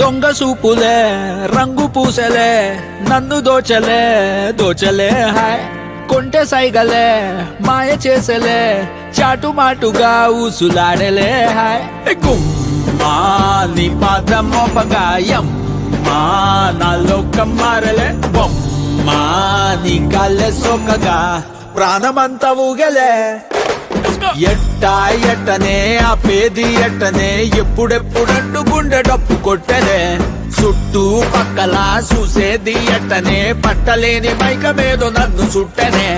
దొంగ సూపులే రంగు పూసలే నన్ను దోచలే దోచలే హాయ్ కొంటె సైగలే మాయ చేసలే చాటుమాటుగా ఊసులాడలే హాయ్ గుమ్మా నీ పాదం మోపగాయం మా నాలో కమ్మారలే బొమ్మా నీ కాళ్ళే సోకగా ప్రాణమంతా ఊగలే ఎట్టా ఎట్టనే ఆపేది ఎట్టనే ఎప్పుడెప్పుడంటూ గుండె డప్పు కొట్టనే చుట్టూ పక్కల చూసేది ఎట్టనే పట్టలేని మైకమేదో నన్ను చుట్టనే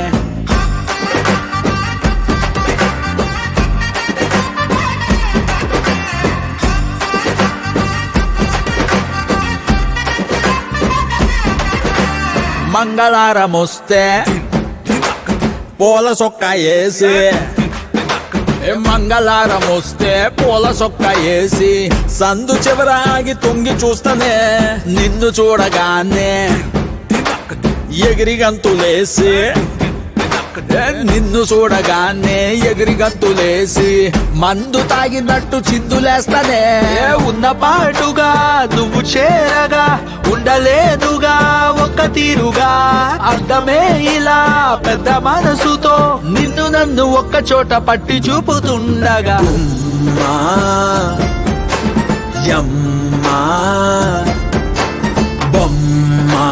మంగళారమొస్తే పూల సొక్క వేసి మంగళారం వస్తే పూల సొక్క వేసి సందు చివరాగి తొంగి చూస్తనే నిన్ను చూడగానే ఎగిరి గంతులేసి నిన్ను చూడగానే ఎగిరి గంతులేసి మందు తాగినట్టు చిందులేస్తానే ఉన్న పాటుగా నువ్వు చేరగా ఉండలేదుగా ఒక్క తీరుగా అర్థమే ఇలా పెద్ద మనసుతో నిన్ను నన్ను ఒక్క చోట పట్టి చూపుతుండగా యమ్మా బొమ్మా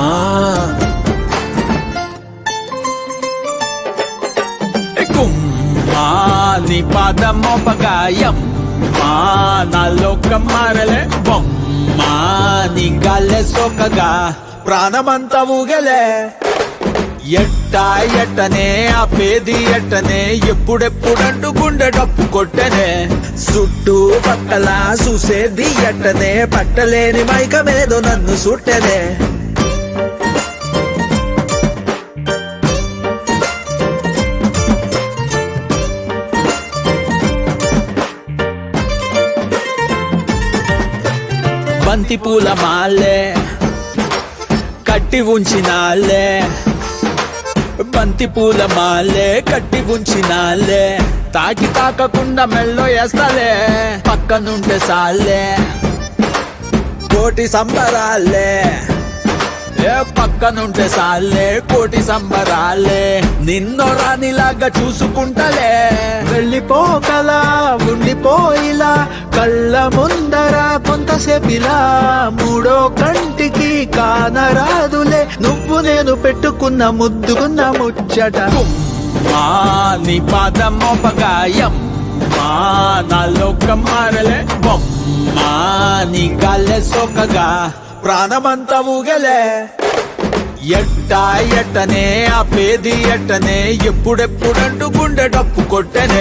గుమ్మా నీ పాదం మోపగాయం మా నాలో కమ్మారలే బొమ్మా నీ గాల్లే సోకగా ప్రాణమంతా ఊగలే ఎట్టా ఎట్టనే ఆపేది ఎట్టనే ఎప్పుడెప్పుడంటూ గుండె డప్పు కొట్టనే చుట్టూ పక్కల చూసేది ఎట్టనే పట్టలేని మైకమేదో నన్ను సుట్టనే బంతి పూల మాలే కట్టి ఉంచినాలే బంతి పూల మాలే కట్టి ఉంచినాలే తాకకుండా మెల్లో వేస్తాలే పక్కనుంటే సాలే కోటి సంబరాలే పక్కనుంటే సాలే కోటి సంబరాలే నిన్నో రానిలాగా చూసుకుంటలే వెళ్ళిపోకలా ఉండిపోయిలా కళ్ళ ముందర కొంతసేపిలా మూడో కంటికి కానరాదులే నువ్వు నేను పెట్టుకున్న ముద్దుకున్న ముచ్చట మా నీ పాదం మోపగాయం మా నాలో కమ్మారలే బొమ్మా నీ గాల్లే సోకగా ప్రాణమంతా ఊగలే ఎట్టా ఎట్టనే ఆపేది ఎట్టనే ఎప్పుడెప్పుడంటూ గుండె డప్పు కొట్టనే